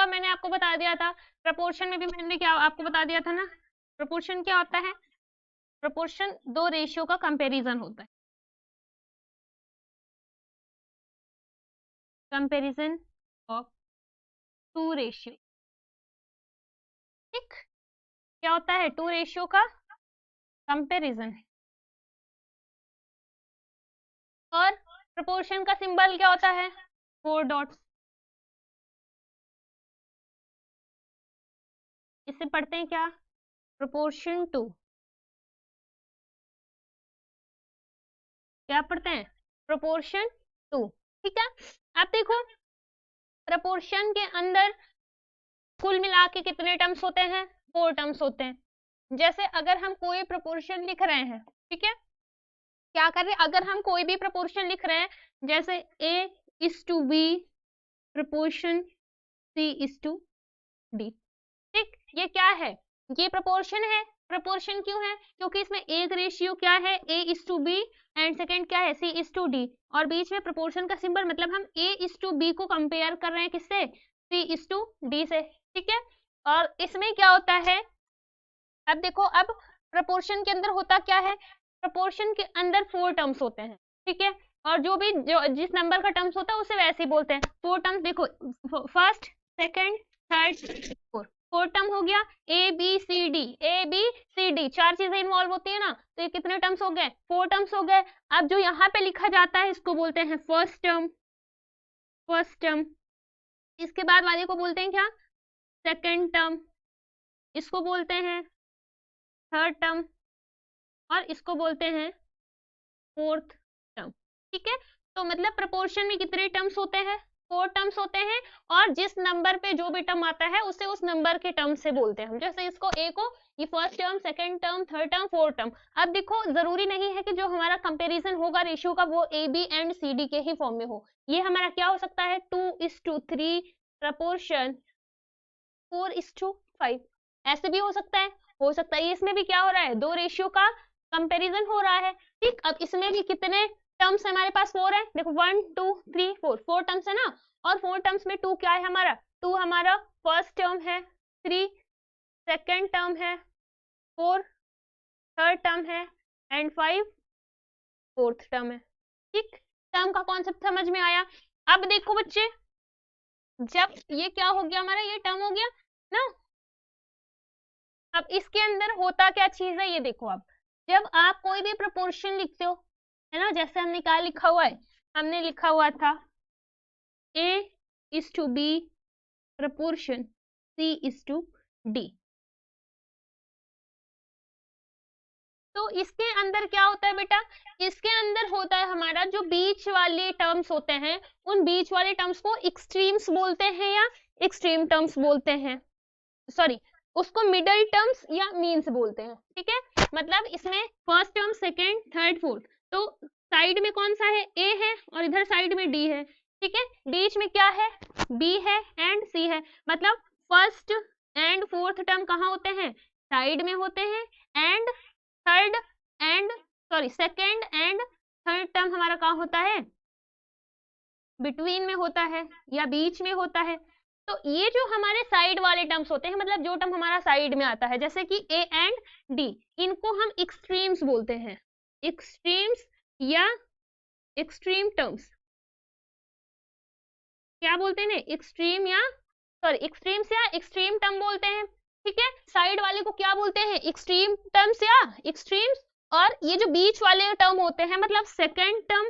का मैंने आपको बता दिया था, प्रपोर्शन में भी मैंने क्या आपको बता दिया था ना, प्रपोर्शन क्या होता है, प्रपोर्शन दो रेशियो का कंपैरिजन होता है, कंपैरिजन ऑफ टू रेशियो, ठीक, क्या होता है, टू रेशियो का कंपैरिजन। और प्रपोर्शन का सिंबल क्या होता है, 4 डॉट्स, इसे पढ़ते हैं क्या, प्रपोर्शन टू, क्या पढ़ते हैं, प्रोपोर्शन टू, ठीक है। अब देखो प्रपोर्शन के अंदर कुल मिला के कितने टर्म्स होते हैं, 4 टर्म्स होते हैं। जैसे अगर हम कोई प्रोपोर्शन लिख रहे हैं, ठीक है, क्या कर रहे हैं, अगर हम कोई भी प्रोपोर्शन लिख रहे हैं, जैसे A is to B proportion C is to D, ठीक, ये क्या है, ये प्रोपोर्शन है। प्रोपोर्शन क्यों है, क्योंकि इसमें एक रेशियो क्या है, A is to B and second क्या है, C is to D, और बीच में प्रोपोर्शन का सिंबल, मतलब हम A is to B को कंपेयर कर रहे हैं किससे, C is to D से, ठीक है। और इसमें क्या होता है, अब देखो, अब प्रोपोर्शन के अंदर होता क्या है, प्रोपोर्शन के अंदर 4 टर्म्स होते हैं, ठीक है, और जो जिस नंबर का टर्म्स होता है उसे वैसे ही बोलते हैं। 4 टर्म्स देखो, first, second, third, fourth, 4 term हो गया, A B C D, चार चीजें इन्वॉल्व होती है ना, तो ये कितने टर्म्स हो गए, 4 टर्म्स हो गए। अब जो यहाँ पे लिखा जाता है इसको बोलते हैं फर्स्ट टर्म, फर्स्ट टर्म, इसके बाद वाले को बोलते हैं क्या, सेकेंड टर्म, इसको बोलते हैं थर्ड टर्म, और इसको बोलते हैं फोर्थ टर्म, ठीक है। तो मतलब प्रोपोर्शन में कितने टर्म्स होते हैं, 4 टर्म्स होते हैं, और जिस नंबर पे जो भी टर्म आता है उसे उस नंबर के टर्म से बोलते हैं हम। जैसे इसको A को ये first term, second term, third term, fourth term. अब देखो जरूरी नहीं है कि जो हमारा कंपैरिजन होगा रेशियो का वो AB एंड CD के ही फॉर्म में हो, ये हमारा क्या हो सकता है, 2:3 प्रपोर्शन 4:5, ऐसे भी हो सकता है, हो सकता है। इसमें भी क्या हो रहा है, दो रेशियो का कंपैरिजन हो रहा है, ठीक। अब इसमें भी कितने टर्म्स हमारे पास, 4 है, देखो 1 2 3 4, 4 टर्म्स है ना, और 4 टर्म्स में 2 क्या है हमारा, 2 हमारा फर्स्ट टर्म है, 3 सेकेंड टर्म है, 4 थर्ड टर्म है, एंड 5 फोर्थ टर्म है, ठीक। टर्म का कॉन्सेप्ट समझ में आया। अब देखो बच्चे, जब ये क्या हो गया हमारा, ये टर्म हो गया ना, अब इसके अंदर होता क्या चीज है, ये देखो। अब जब आप कोई भी प्रोपोर्शन लिखते हो, है ना, जैसे हमने क्या लिखा हुआ है, हमने लिखा हुआ था A is to B proportion C is to D, तो इसके अंदर क्या होता है बेटा, इसके अंदर होता है हमारा जो बीच वाले टर्म्स होते हैं, उन बीच वाले टर्म्स को एक्सट्रीम्स बोलते हैं या एक्सट्रीम टर्म्स बोलते हैं, सॉरी उसको मिडल टर्म्स या मीन्स बोलते हैं, ठीक है। मतलब इसमें first term, second, third, fourth, तो साइड में कौन सा है, A है, और इधर साइड में D है, ठीक है। बीच में क्या है, B है एंड C है, मतलब फर्स्ट एंड फोर्थ टर्म कहाँ होते हैं, साइड में होते हैं, and third and sorry second and third term हमारा कहाँ होता है, बिटवीन में होता है या बीच में होता है। तो ये जो हमारे साइड वाले टर्म्स होते हैं, मतलब जो टर्म हमारा साइड में आता है, जैसे कि A एंड D, इनको हम एक्सट्रीम्स बोलते हैं, एक्सट्रीम्स या एक्सट्रीम टर्म्स, क्या बोलते हैं, एक्सट्रीम या सॉरी एक्सट्रीम्स या एक्सट्रीम टर्म बोलते हैं, ठीक है। साइड वाले को क्या बोलते हैं, एक्सट्रीम टर्म्स या एक्सट्रीम्स, और ये जो बीच वाले टर्म होते हैं, मतलब second term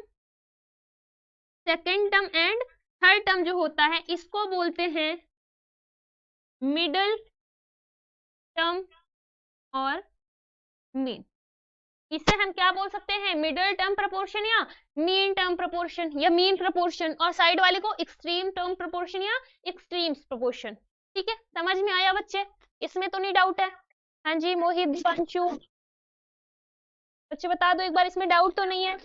and third term जो होता है, इसको बोलते हैं मिडल टर्म और मीन। इसे हम क्या बोल सकते हैं, मिडल टर्म प्रोपोर्शन या मीन टर्म प्रोपोर्शन या मीन प्रोपोर्शन, और साइड वाले को एक्सट्रीम टर्म प्रोपोर्शन या एक्सट्रीम्स प्रोपोर्शन, ठीक है। समझ में आया बच्चे, इसमें तो नहीं डाउट है, हाँ जी मोहित, दीपांशु, बच्चे बता दो एक बार, इसमें डाउट तो नहीं है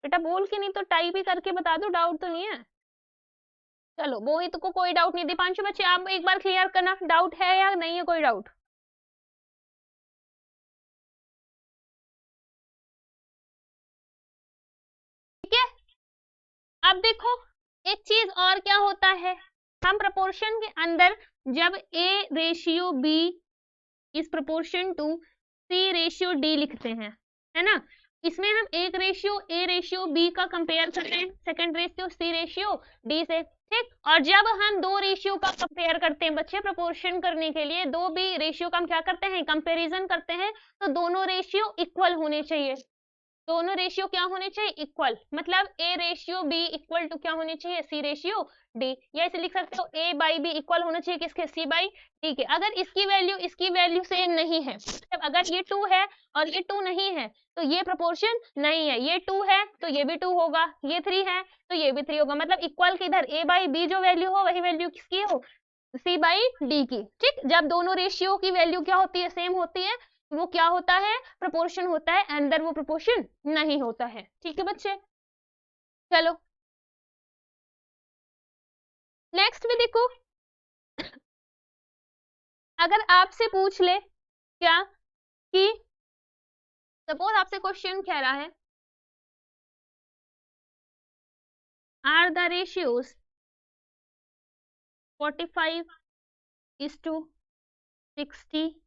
बेटा, बोल के नहीं तो टाइप ही करके बता दो, डाउट तो नहीं है। चलो मोहित को कोई डाउट नहीं, दीपांशु बच्चे आप एक बार क्लियर करना, डाउट है या नहीं है, कोई डाउट, ठीक है। अब देखो एक चीज और क्या होता है, हम प्रोपोर्शन के अंदर जब A/B is proportion to C/D लिखते हैं, है ना, इसमें हम एक रेशियो A/B का कंपेयर करते हैं सेकंड रेशियो C/D से, ठीक। और जब हम दो रेशियो का कंपेयर करते हैं बच्चे प्रोपोर्शन करने के लिए, दो भी रेशियो का हम क्या करते हैं, कंपैरिजन करते हैं, तो दोनों रेशियो इक्वल होने चाहिए, दोनों रेशियो क्या होने चाहिए, इक्वल, मतलब A/B इक्वल टू क्या होने चाहिए, C/D, या इसे लिख सकते हो A/B इक्वल होना चाहिए किसके, C/D के। अगर इसकी वैल्यू सेम नहीं है, मतलब अगर ये 2 है और ये 2 नहीं है, तो ये प्रोपोर्शन नहीं है, ये 2 है तो ये भी 2 होगा, ये 3 है तो ये भी 3 होगा, मतलब इक्वल किधर, A/B जो वैल्यू हो वही वैल्यू किसकी हो, C/D की, ठीक। जब दोनों रेशियो की वैल्यू क्या होती है, सेम होती है, वो क्या होता है, प्रोपोर्शन होता है, अंदर वो प्रोपोर्शन नहीं होता है, ठीक है बच्चे। चलो नेक्स्ट में देखो, अगर आपसे पूछ ले क्या कि सपोज आपसे क्वेश्चन कह रहा है, are the ratios 45:60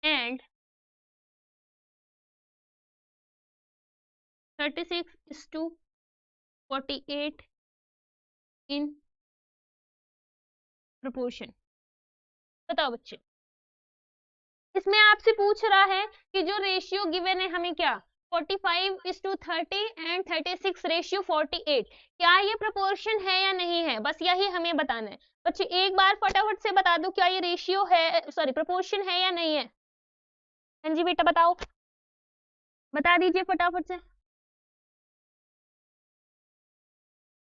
and 36:48 in proportion. बताओ बच्चे, इसमें आपसे पूछ रहा है कि जो रेशियो गिवन है हमें क्या, 45:30 एंड 36:48, क्या ये प्रोपोर्शन है या नहीं है, बस यही हमें बताना है। बच्चे एक बार फटाफट से बता दो क्या ये रेशियो है, सॉरी प्रोपोर्शन है या नहीं है। हाँ जी बेटा बताओ, बता दीजिए फटाफट से,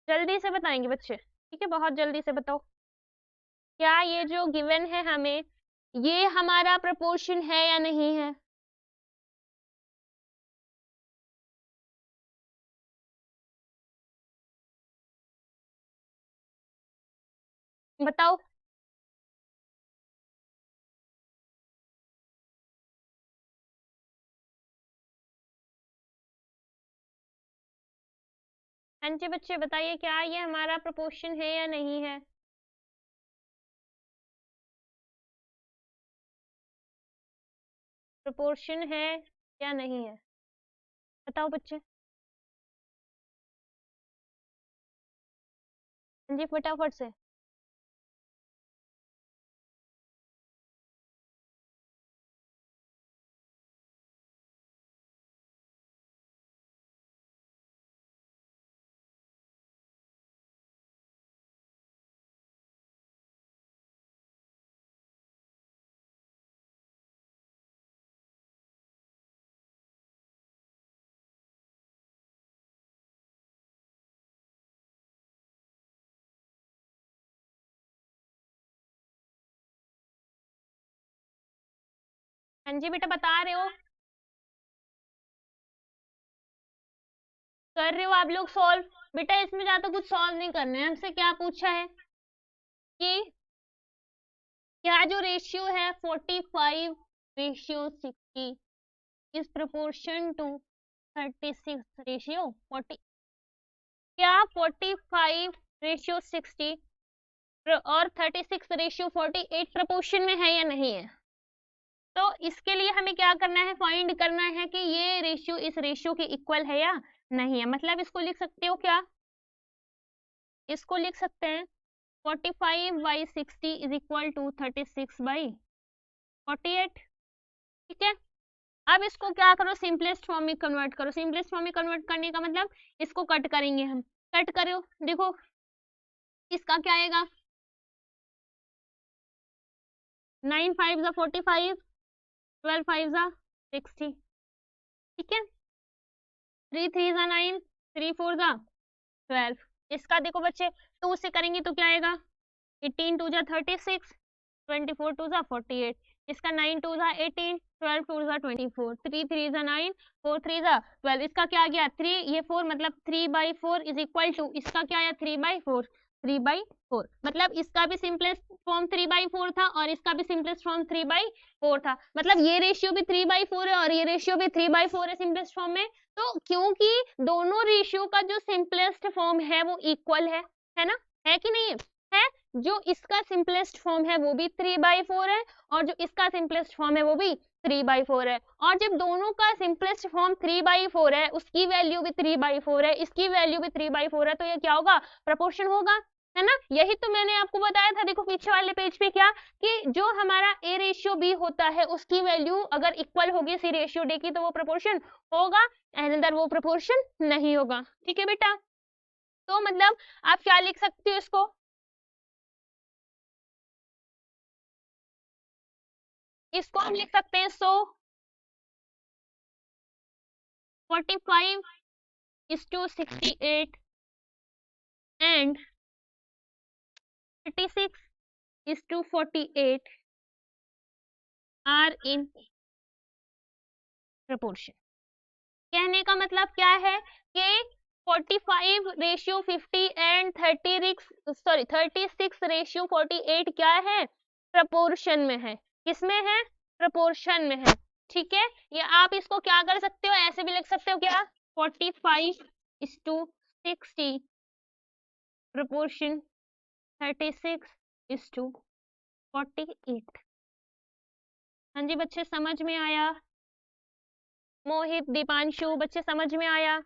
जल्दी से बताएंगे बच्चे, ठीक है, बहुत जल्दी से बताओ, क्या ये जो गिवन है हमें, ये हमारा प्रोपोर्शन है या नहीं है, बताओ। हाँ जी बच्चे बताइए, क्या ये हमारा प्रोपोर्शन है या नहीं है। प्रोपोर्शन है या नहीं है, बताओ बच्चे। हाँ जी फटाफट से। हाँ जी बेटा बता रहे हो, कर रहे हो आप लोग सॉल्व। बेटा इसमें ज्यादा कुछ सॉल्व नहीं करना है, हमसे क्या पूछा है कि क्या जो रेशियो है 45:60 इज प्रोपोर्शन टू 36:40, क्या 45:60 और 36:48 प्रोपोर्शन में है या नहीं है। तो इसके लिए हमें क्या करना है, फाइंड करना है कि ये रेशियो इस रेशियो के इक्वल है या नहीं है। मतलब इसको लिख सकते हो क्या, इसको लिख सकते हैं 45/60 इज इक्वल टू 36/48, ठीक है। अब इसको क्या करो, सिंपलेस्ट फॉर्म में कन्वर्ट करो। सिंपलेस्ट फॉर्म में कन्वर्ट करने का मतलब इसको कट करेंगे हम, कट करो, देखो इसका क्या आएगा, 9 5 45, 12 5 60, ठीक है, 3 3 9, 3 4 12। इसका देखो बच्चे 2 से करेंगे तो क्या आएगा, 18 2 36, 24 2 48, इसका 9 2 18, 12 2 24, 3 3 9, 4 3 12, इसका क्या आ गया 3, ये 4 मतलब 3/4 इज इक्वल टू, इसका क्या आया 3/4, 3/4, मतलब इसका भी सिंपलेस्ट फॉर्म 3/4 था और इसका भी सिंपलेस्ट फॉर्म 3/4 था, मतलब ये रेशियो भी 3/4 है और ये रेशियो भी 3/4 है सिंपलेस्ट फॉर्म में। तो क्योंकि दोनों रेशियो का जो सिंपलेस्ट फॉर्म है वो इक्वल है ना, है कि नहीं है? जो इसका सिंपलेस्ट फॉर्म है वो भी 3/4 है और जो इसका सिंपलेस्ट फॉर्म है वो भी 3/4 है, और जब दोनों का सिंपलेस्ट फॉर्म 3/4 है, उसकी वैल्यू भी 3/4 है, इसकी वैल्यू भी 3/4 है, तो ये क्या होगा? प्रोपोर्शन होगा, है ना। यही तो मैंने आपको बताया था, देखो पीछे वाले पेज पे क्या, कि जो हमारा a रेशियो b होता है उसकी वैल्यू अगर इक्वल होगी c रेशियो d की तो वो प्रोपोर्शन होगा, अनदर वो प्रोपोर्शन नहीं होगा। ठीक है बेटा, तो मतलब आप क्या लिख सकते हो इसको हम लिख सकते हैं 45:68 and 36:48 are in proportion। कहने का मतलब क्या है कि 45:50 एंड 36:48 क्या है? प्रपोर्शन में है। किसमें है? प्रपोर्शन में है। ठीक है, या आप इसको क्या कर सकते हो, ऐसे भी लिख सकते हो क्या, 45:60 proportion 36:48। हाँ जी बच्चे, समझ में आया? मोहित, दीपांशु, बच्चे समझ में आया?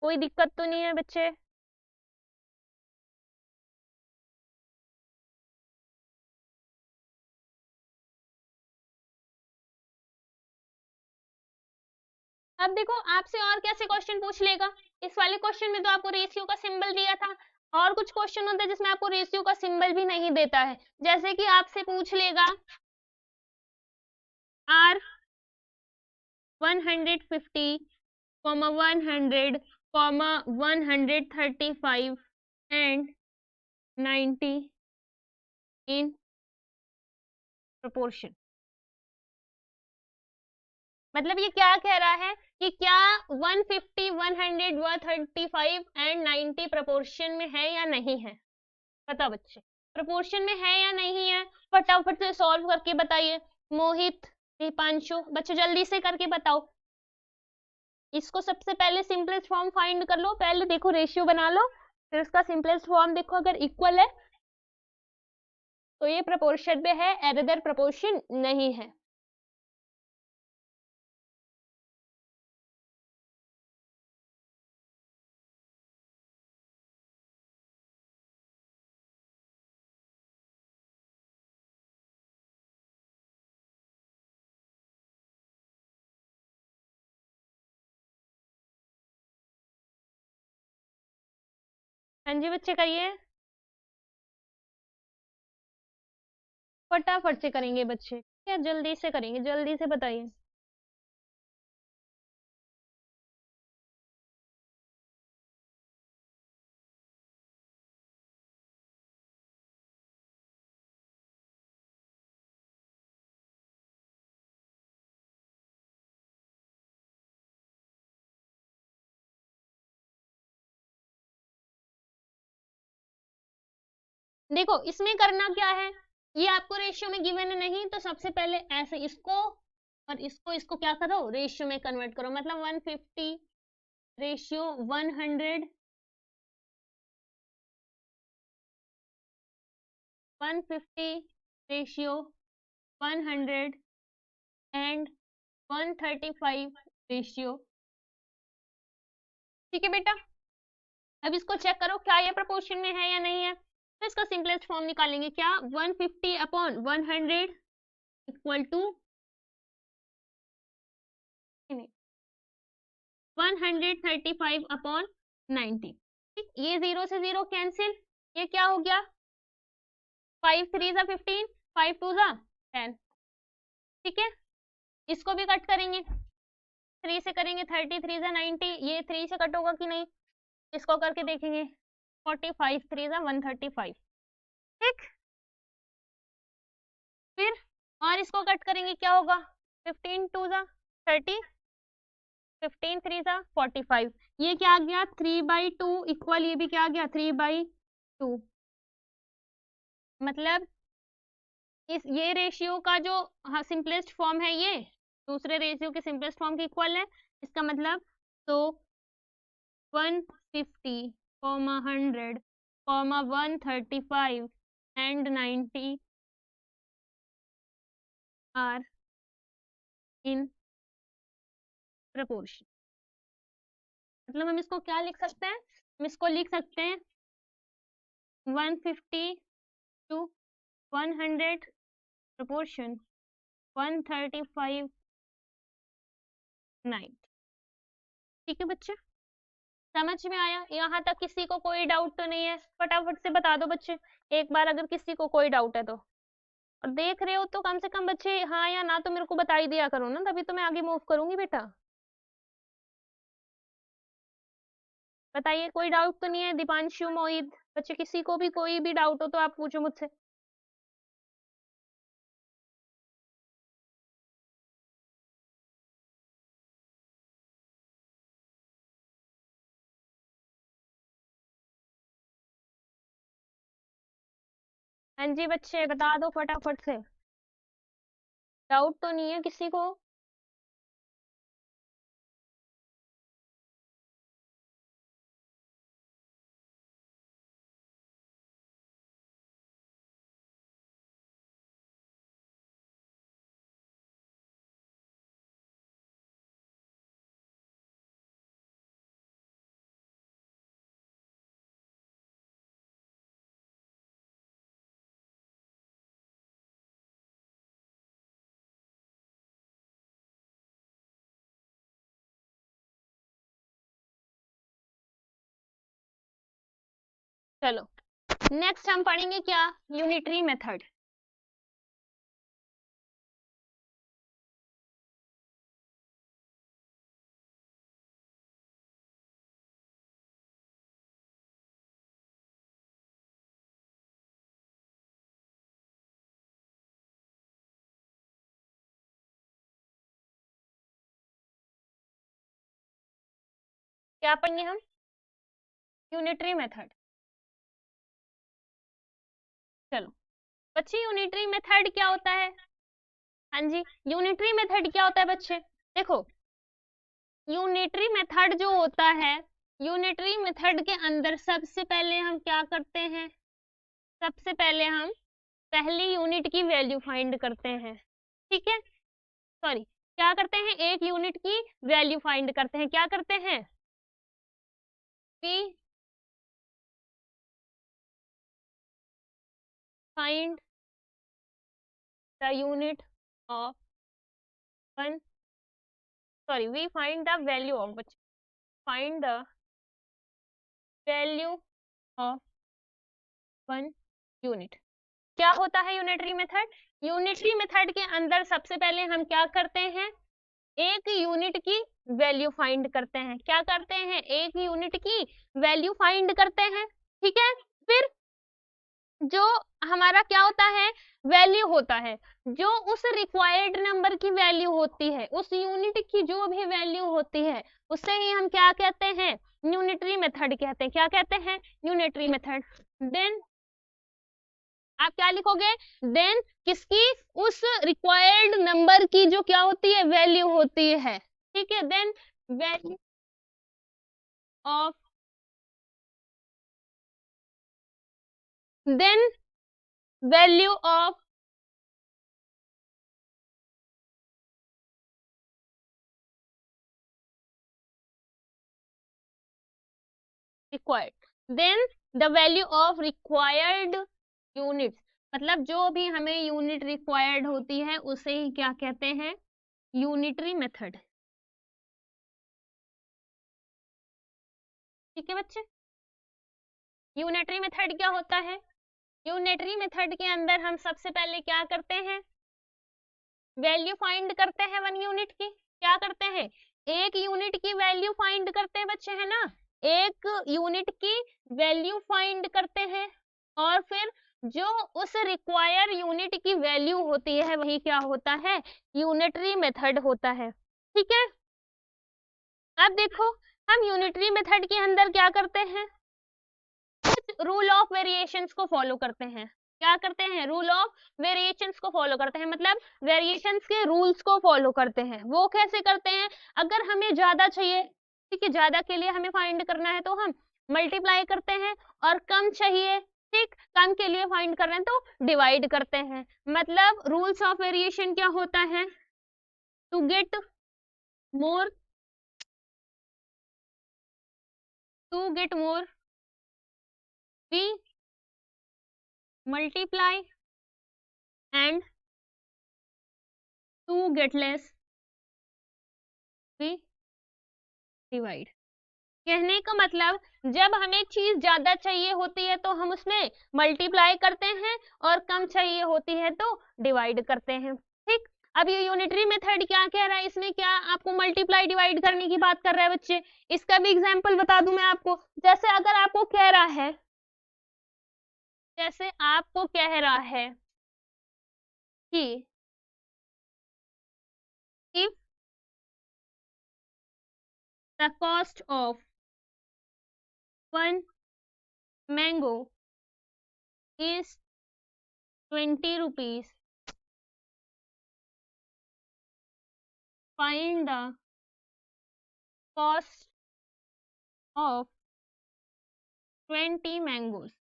कोई दिक्कत तो नहीं है बच्चे? अब देखो आपसे और कैसे क्वेश्चन पूछ लेगा, इस वाले क्वेश्चन में तो आपको रेशियो का सिंबल दिया था, और कुछ क्वेश्चन होता है जिसमें आपको रेशियो का सिंबल भी नहीं देता है, जैसे कि आपसे पूछ लेगा R 150, 100, 135 एंड 90 इन प्रोपोर्शन। मतलब ये क्या कह रहा है कि क्या 150, 100, 135 एंड 90 प्रोपोर्शन में है या नहीं है? बताओ बच्चे, प्रोपोर्शन में है या नहीं है? फटाफट से सॉल्व करके बताइए। मोहित, दीपांशु, बच्चे जल्दी से करके बताओ। इसको सबसे पहले सिंपलेस्ट फॉर्म फाइंड कर लो, पहले देखो रेशियो बना लो, फिर उसका सिंपलेस्ट फॉर्म देखो, अगर इक्वल है तो ये प्रोपोर्शन में है, अदर प्रोपोर्शन नहीं है। हाँ जी बच्चे करिए, फटाफट से करेंगे बच्चे, क्या जल्दी से करेंगे, जल्दी से बताइए। देखो इसमें करना क्या है, ये आपको रेशियो में गिवन है नहीं, तो सबसे पहले ऐसे इसको और इसको क्या करो, रेशियो में कन्वर्ट करो, मतलब 150 रेशियो 100, 150 रेशियो 100 एंड 135 रेशियो। ठीक है बेटा, अब इसको चेक करो क्या ये प्रोपोर्शन में है या नहीं है, तो इसका सिंपलेस्ट फॉर्म निकालेंगे, क्या 150/100 इक्वल टू 135/90। ठीक, ये 0 से 0 कैंसिल, ये क्या हो गया, 5 3 जा 15, 5 2 जा 10। ठीक है, इसको भी कट करेंगे, 3 से करेंगे 30 3 जा 90, ये 3 से कट होगा कि नहीं, इसको करके देखेंगे, 45 3 जा 135। ठीक, फिर और इसको कट करेंगे क्या होगा, 15 2 जा 30, 15 3 सा 45, ये क्या आ गया 3/2 इक्वल, ये भी क्या आ गया 3/2। मतलब ये रेशियो का जो सिंपलेस्ट फॉर्म है ये दूसरे रेशियो के सिंपलेस्ट फॉर्म के इक्वल है, इसका मतलब तो 150, 100, 135 and 90 are in proportion। मतलब हम इसको क्या लिख सकते हैं, हम इसको लिख सकते हैं 150 to 100 proportion 135 9। ठीक है बच्चे, समझ में आया? यहाँ तक किसी को कोई डाउट तो नहीं है? फटाफट से बता दो बच्चे एक बार अगर किसी को कोई डाउट है तो। और देख रहे हो तो कम से कम बच्चे हाँ या ना तो मेरे को बता ही दिया करो ना, तभी तो मैं आगे मूव करूंगी बेटा। बताइए कोई डाउट तो नहीं है? दीपांशु, मोहित, बच्चे किसी को भी कोई भी डाउट हो तो आप पूछो मुझसे। हाँ जी बच्चे बता दो फटाफट से, डाउट तो नहीं है किसी को? चलो नेक्स्ट हम पढ़ेंगे क्या, यूनिटरी मेथड। क्या पढ़ेंगे हम, यूनिटरी मेथड। चलो बच्चे यूनिटरी मेथड क्या होता है? हाँ जी, यूनिटरी मेथड क्या होता है बच्चे? देखो यूनिटरी मेथड जो होता है, यूनिटरी मेथड के अंदर सबसे पहले हम क्या करते हैं, सबसे पहले हम पहली यूनिट की वैल्यू फाइंड करते हैं। ठीक है, सॉरी क्या करते हैं, एक यूनिट की वैल्यू फाइंड करते हैं। क्या करते हैं, we find the unit of one, sorry we find the value of, find the value of one unit. क्या होता है यूनिटरी मेथड? यूनिटरी मेथड के अंदर सबसे पहले हम क्या करते हैं, एक यूनिट की वैल्यू फाइंड करते हैं। क्या करते हैं, एक यूनिट की वैल्यू फाइंड करते हैं। ठीक है, फिर जो हमारा क्या होता है, वैल्यू होता है, जो उस रिक्वायर्ड नंबर की वैल्यू होती है, उस यूनिट की जो भी वैल्यू होती है उससे ही हम क्या कहते हैं, यूनिटरी मेथड कहते हैं। क्या कहते हैं, यूनिटरी मेथड। देन आप क्या लिखोगे, देन किसकी, उस रिक्वायर्ड नंबर की जो क्या होती है, वैल्यू होती है। ठीक है, then value of, then value of required, then the value of required units. मतलब जो भी हमें यूनिट रिक्वायर्ड होती है उसे ही क्या कहते हैं, यूनिटरी मेथड। ठीक है बच्चे, यूनिटरी मेथड क्या होता है, यूनिटरी मेथड के अंदर हम सबसे पहले क्या करते हैं, वैल्यू फाइंड करते हैं वन यूनिट की। क्या करते हैं, एक यूनिट की वैल्यू फाइंड करते हैं बच्चे, है ना, एक यूनिट की वैल्यू फाइंड करते हैं और फिर जो उस रिक्वायर यूनिट की वैल्यू होती है वही क्या होता है, यूनिटरी मेथड होता है। ठीक है, अब देखो हम यूनिटरी मेथड के अंदर क्या करते हैं, कुछ रूल ऑफ वेरिएशंस को फॉलो करते हैं। क्या करते हैं, रूल ऑफ वेरिएशंस को फॉलो करते हैं, मतलब वेरिएशंस के रूल्स को फॉलो करते हैं। वो कैसे करते हैं, अगर हमें ज्यादा चाहिए, ठीक है, ज्यादा के लिए हमें फाइंड करना है तो हम मल्टीप्लाई करते हैं, और कम चाहिए, ठीक, कम के लिए फाइंड कर रहे हैं तो डिवाइड करते हैं। मतलब रूल्स ऑफ वेरिएशन क्या होता है, to get more, we multiply, and to get less we divide। कहने का मतलब जब हमें चीज ज्यादा चाहिए होती है तो हम उसमें मल्टीप्लाई करते हैं, और कम चाहिए होती है तो डिवाइड करते हैं, ठीक। अब ये यूनिटरी मेथड क्या कह रहा है, इसमें क्या आपको मल्टीप्लाई डिवाइड करने की बात कर रहा है बच्चे। इसका भी एग्जांपल बता दूं मैं आपको। जैसे अगर आपको कह रहा है, जैसे आपको कह रहा है कि if the cost of one mango is 20 rupees, find the cost of 20 mangoes।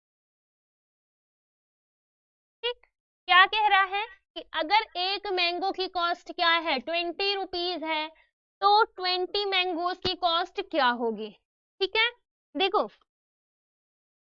ठीक, क्या कह रहा है कि अगर एक मैंगो की कॉस्ट क्या है, 20 रुपीज है, तो 20 मैंगोज की कॉस्ट क्या होगी। ठीक है, देखो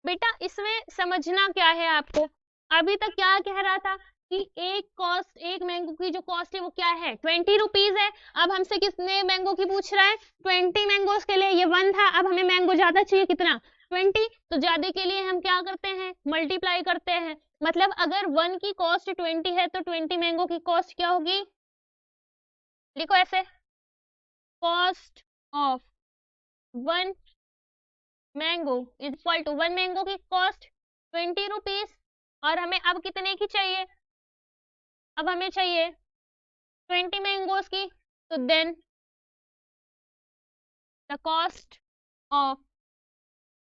बेटा इसमें समझना क्या है आपको, अभी तक क्या कह रहा था कि एक मैंगो की जो कॉस्ट है वो क्या है, 20 रुपीज है। अब हमसे कितने मैंगो की पूछ रहा है, 20 मैंगोज के लिए, ये 1 था, अब हमें मैंगो ज्यादा चाहिए, कितना, 20, तो ज्यादा के लिए हम क्या करते हैं, मल्टीप्लाई करते हैं। मतलब अगर 1 की कॉस्ट 20 है तो 20 मैंगो की कॉस्ट क्या होगी, लिखो ऐसे, cost of 1 mango is equal to 1 mango की कॉस्ट 20 रुपीज, और हमें अब कितने की चाहिए, अब हमें चाहिए 20 मैंगोज की, तो then the cost of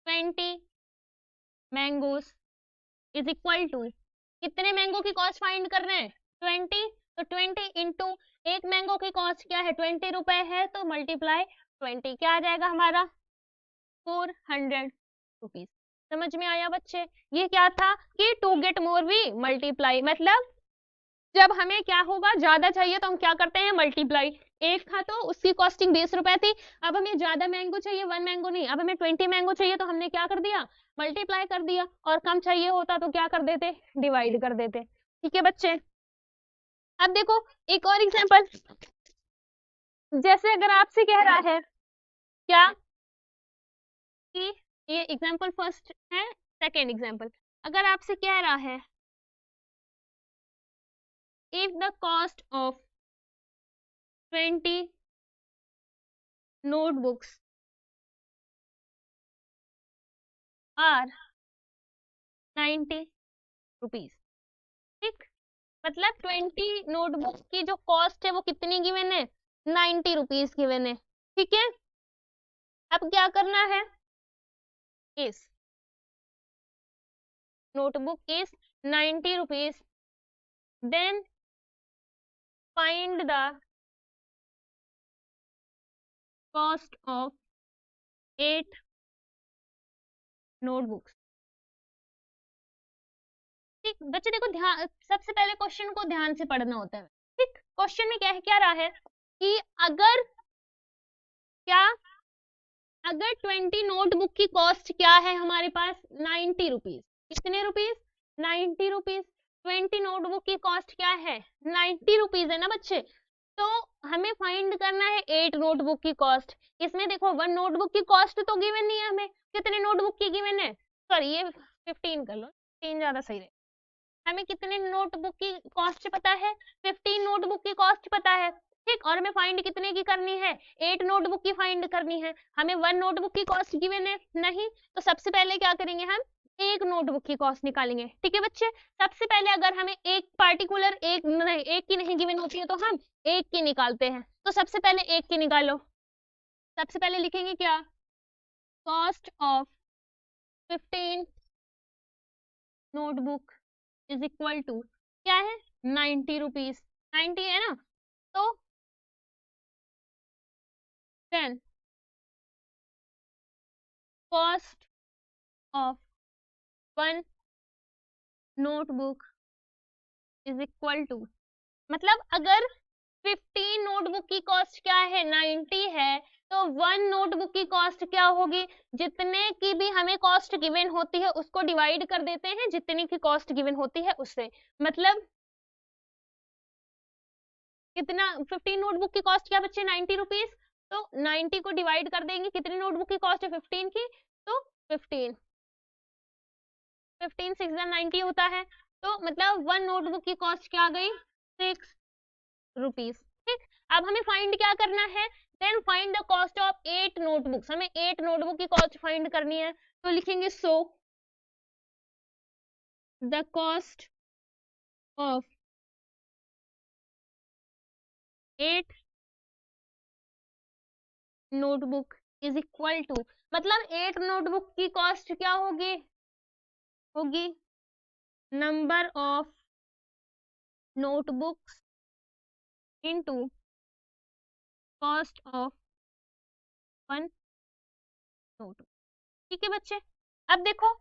20 mangoes is equal to, कितने मैंगो की कॉस्ट फाइंड कर रहे हैं, 20, तो 20 इंटू एक मैंगो की कॉस्ट क्या है, 20 रुपए है, तो मल्टीप्लाई 20, क्या आ जाएगा हमारा, 400 रुपीज। समझ में आया बच्चे, ये क्या था कि to get more we multiply, मतलब जब हमें क्या होगा, ज्यादा चाहिए तो हम क्या करते हैं, मल्टीप्लाई। एक था तो उसकी कॉस्टिंग 20 रुपए थी, अब हमें ज्यादा मैंगो चाहिए, 1 मैंगो नहीं, अब हमें 20 मैंगो चाहिए, तो हमने क्या कर दिया, मल्टीप्लाई कर दिया, और कम चाहिए होता तो क्या कर देते, डिवाइड कर देते। ठीक है बच्चे, अब देखो एक और एग्जांपल, जैसे अगर आपसे कह रहा है क्या कि ये एग्जांपल फर्स्ट है, सेकेंड एग्जांपल, अगर आपसे कह रहा है if the cost of 20 notebooks are 90 rupees, ठीक, मतलब 20 नोटबुक की जो कॉस्ट है वो कितनी गिवन है, 90 रुपीज गिवन है। ठीक है, अब क्या करना है, इस notebook is 90 rupees, then find the cost of 8 notebooks. ठीक बच्चे देखो, ध्यान, सबसे पहले क्वेश्चन को ध्यान से पढ़ना होता है। ठीक, क्वेश्चन में क्या है, क्या रहा है कि अगर क्या, अगर 20 नोटबुक की कॉस्ट क्या है हमारे पास, 90 रुपीज, कितने रुपीज, 90 रुपीज, 20 नोटबुक की कॉस्ट क्या है, 90 रुपीज है ना बच्चे, तो हमें फाइंड करना है 8 नोटबुक की कॉस्ट। इसमें देखो 1 नोटबुक की कॉस्ट तो गिवन नहीं है हमें, कितने नोटबुक की गिवन है, सॉरी ये 15 कर लो, 3 ज्यादा सही रहे, हमें कितने नोटबुक की कॉस्ट पता है, 15 नोटबुक की कॉस्ट पता है, ठीक, और हमें फाइंड कितने की करनी है, 8 नोटबुक की फाइंड करनी है। हमें 1 नोटबुक की कॉस्ट गिवन है नहीं, तो सबसे पहले क्या करेंगे, हम एक नोटबुक की कॉस्ट निकालेंगे। ठीक है बच्चे, सबसे पहले अगर हमें एक पार्टिकुलर एक की नहीं गिवन होती है तो हम एक की निकालते हैं, तो सबसे पहले एक की निकालो, सबसे पहले लिखेंगे क्या, cost of 15 notebook is equal to क्या है, 90 रुपीज, 90 है ना, तो then cost of 1 notebook is equal to, मतलब अगर 15 नोटबुक की कॉस्ट क्या है, 90 है, तो 1 नोटबुक की कॉस्ट क्या होगी, जितने की भी हमें कॉस्ट गिवन होती है उसको डिवाइड कर देते हैं जितने की कॉस्ट गिवन होती है उससे, मतलब कितना, 15 नोटबुक की कॉस्ट क्या बच्चे, 90 रुपीज, तो 90 को डिवाइड कर देंगे, कितनी नोटबुक की कॉस्ट है 15 की, तो 15 15 6 90 होता है, तो मतलब 1 नोटबुक की कॉस्ट क्या आ गई, 6 रुपीज। ठीक, अब हमें फाइंड क्या करना है, then find the cost of 8 notebooks, हमें 8 नोटबुक की कॉस्ट फाइंड करनी है, तो लिखेंगे so the cost of 8 notebook is equal to, मतलब 8 नोटबुक की कॉस्ट क्या होगी, होगी number of notebooks into cost of 1 notebook. ठीक है बच्चे, अब देखो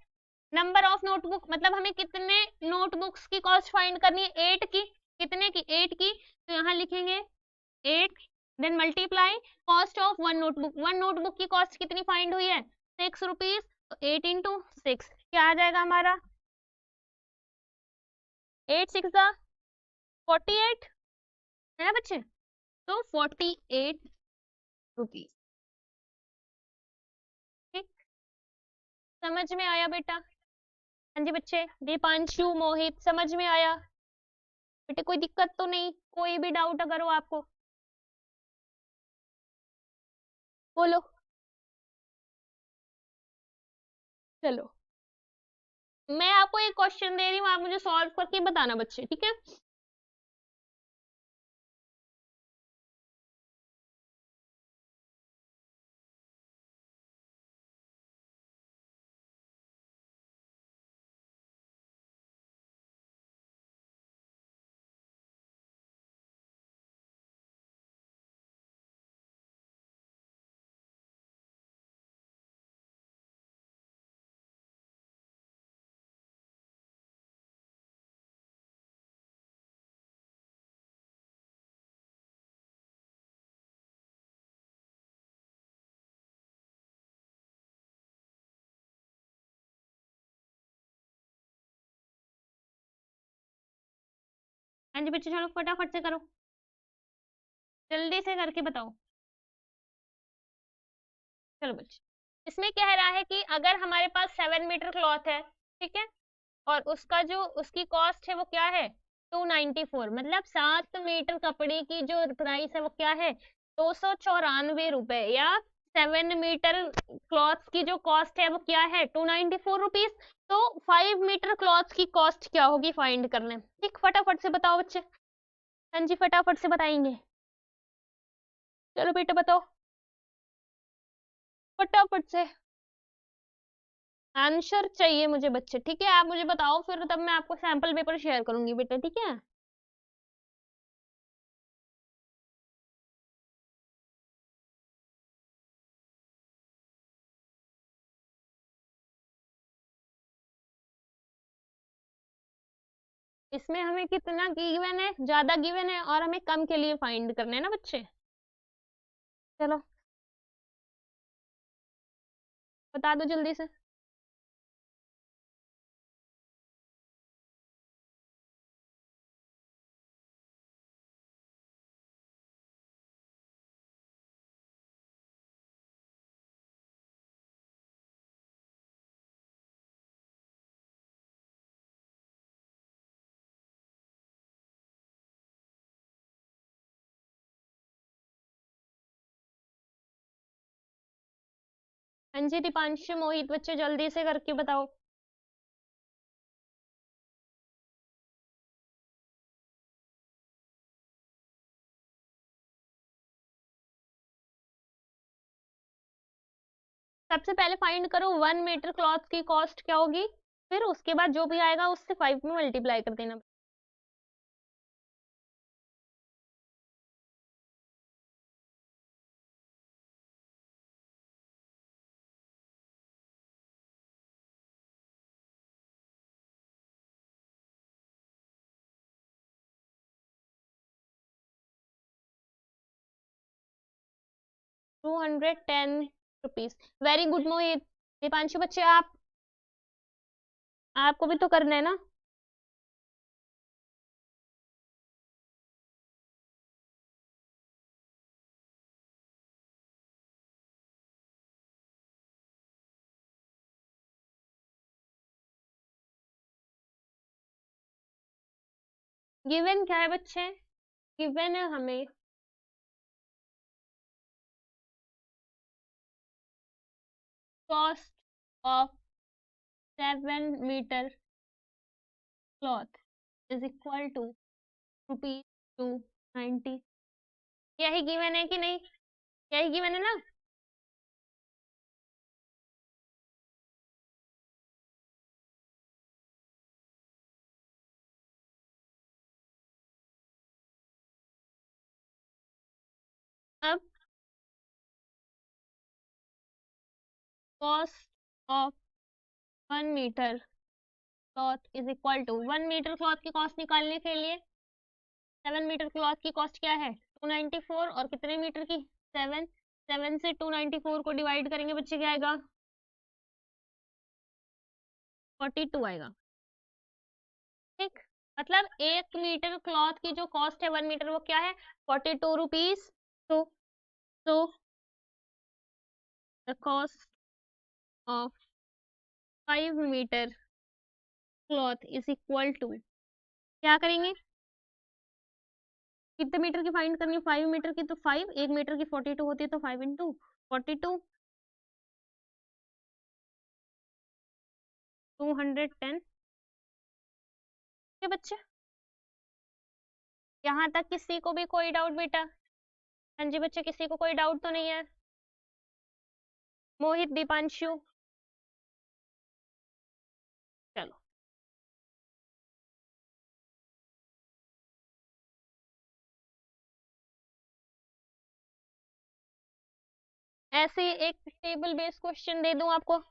नंबर ऑफ नोटबुक मतलब हमें कितने नोटबुक्स की कॉस्ट फाइंड करनी है, 8 की, कितने की, 8 की, तो यहाँ लिखेंगे 8 then multiply cost of 1 notebook, 1 notebook की कॉस्ट कितनी फाइंड हुई है, 6 रुपीज, तो 8 इंटू 6 क्या आ जाएगा हमारा, 8 6 48 है ना बच्चे, तो 48 रुपीज। ठीक, समझ में आया बेटा, हाँ जी बच्चे, दीपांशु मोहित समझ में आया बेटे, कोई दिक्कत तो नहीं, कोई भी डाउट अगर हो आपको बोलो। चलो मैं आपको एक क्वेश्चन दे रही हूँ, आप मुझे सॉल्व करके बताना बच्चे, ठीक है। हाँ जी बच्चे, चलो फटाफट से करो, जल्दी से करके बताओ। चलो बच्चे, इसमें कह रहा है कि अगर हमारे पास 7 मीटर क्लॉथ है, ठीक है, और उसका जो उसकी कॉस्ट है वो क्या है, 294, मतलब 7 मीटर कपड़े की जो प्राइस है वो क्या है, 294 रुपए, या 7 मीटर क्लॉथ की जो कॉस्ट है वो क्या है, 294 रुपीज, तो 5 मीटर क्लॉथ की कॉस्ट क्या होगी फाइंड करने। ठीक, फटाफट से बताओ बच्चे, हाँ जी फटाफट से बताएंगे, चलो बेटा बताओ फटाफट से, आंसर चाहिए मुझे बच्चे, ठीक है, आप मुझे बताओ फिर तब मैं आपको सैंपल पेपर शेयर करूंगी बेटा, ठीक है। इसमें हमें कितना गिवन है, ज्यादा गिवन है, और हमें कम के लिए फाइंड करना है ना बच्चे, चलो बता दो जल्दी से। हाँ जी दीपांशु मोहित बच्चे जल्दी से करके बताओ। सबसे पहले फाइंड करो 1 मीटर क्लॉथ की कॉस्ट क्या होगी, फिर उसके बाद जो भी आएगा उससे 5 में मल्टीप्लाई कर देना। ₹210। वेरी गुड मोहित। दीपांशु बच्चे आपको भी तो करना है ना। गिवन क्या है बच्चे, गिवन है हमें cost of 7 metre cloth is equal to ₹290। यही गिवन है कि नहीं, यही गिवन है ना। अब cost of 1 metre cloth is equal to 1 metre cloth की कॉस्ट निकालने के लिए 7 मीटर क्लॉथ की कॉस्ट क्या है 294, और कितने मीटर की 7। 7 से 294 को डिवाइड करेंगे बच्चे क्या आएगा 42 आएगा। ठीक, मतलब 1 मीटर क्लॉथ की जो कॉस्ट है 1 मीटर वो क्या है 42 रुपीज। तो the cost of 5 metre cloth is equal to, क्या करेंगे कितने मीटर की फाइंड करनी है 5 मीटर की, तो 5, 1 मीटर की 42 होती है तो 5 इंटू 42, 210। क्या बच्चे, यहाँ तक किसी को भी कोई डाउट बेटा? हाँ जी बच्चे, किसी को कोई डाउट तो नहीं है? मोहित, दीपांशु, चलो ऐसे एक टेबल बेस्ड क्वेश्चन दे दूं आपको।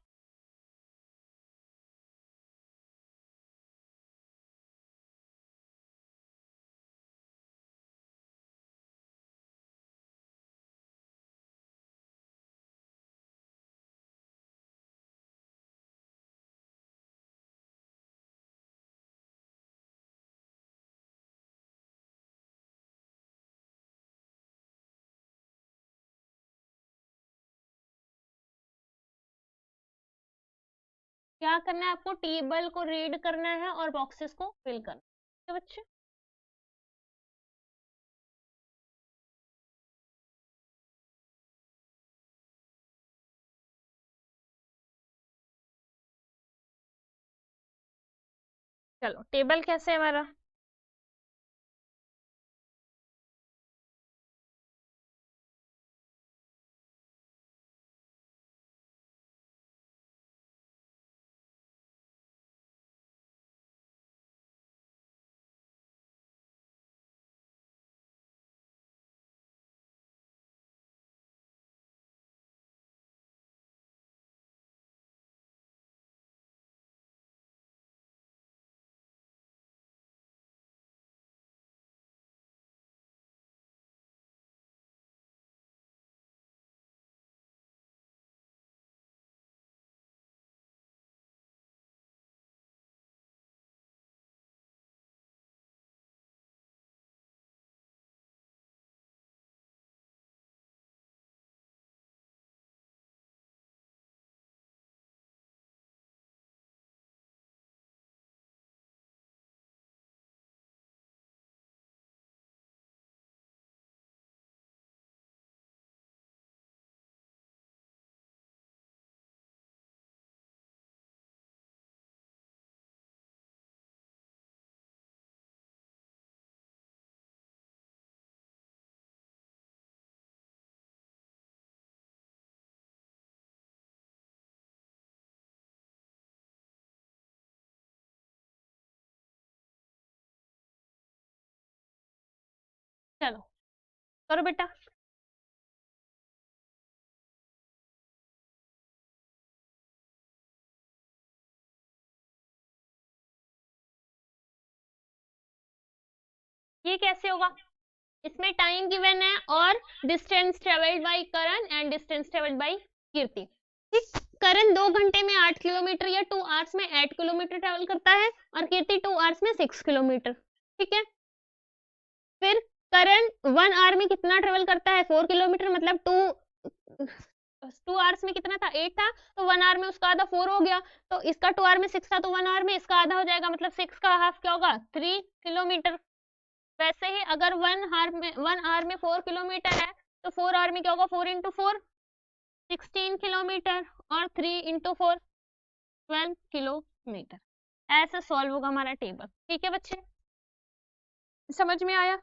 क्या करना है आपको, टेबल को रीड करना है और बॉक्सेस को फिल करना है बच्चे। चलो टेबल कैसे है हमारा, चलो करो बेटा। ये कैसे होगा? इसमें टाइम गिवन है और distance travelled by Karan and distance travelled by Kirti. Karan 2 घंटे में 8 किलोमीटर या 2 आवर्स में 8 किलोमीटर ट्रेवल करता है और कीर्ति 2 आवर्स में 6 किलोमीटर। ठीक है, फिर करण 1 आवर में कितना ट्रेवल करता है? 4 किलोमीटर, मतलब 2 आवर्स में कितना था? 8 था, तो 1 आवर में उसका आधा 4 हो गया, तो इसका 2 आवर में 6 था, तो 1 आवर में इसका आधा हो जाएगा, मतलब 6 का हाफ क्या होगा? 3 किलोमीटर। वैसे ही अगर 1 आवर में 4 किलोमीटर है, तो 4 आवर में क्या होगा? 4 इंटू 4 16 किलोमीटर और 3 इंटू 4 12 किलोमीटर। ऐसे सॉल्व होगा हमारा टेबल। ठीक है बच्चे, समझ में आया?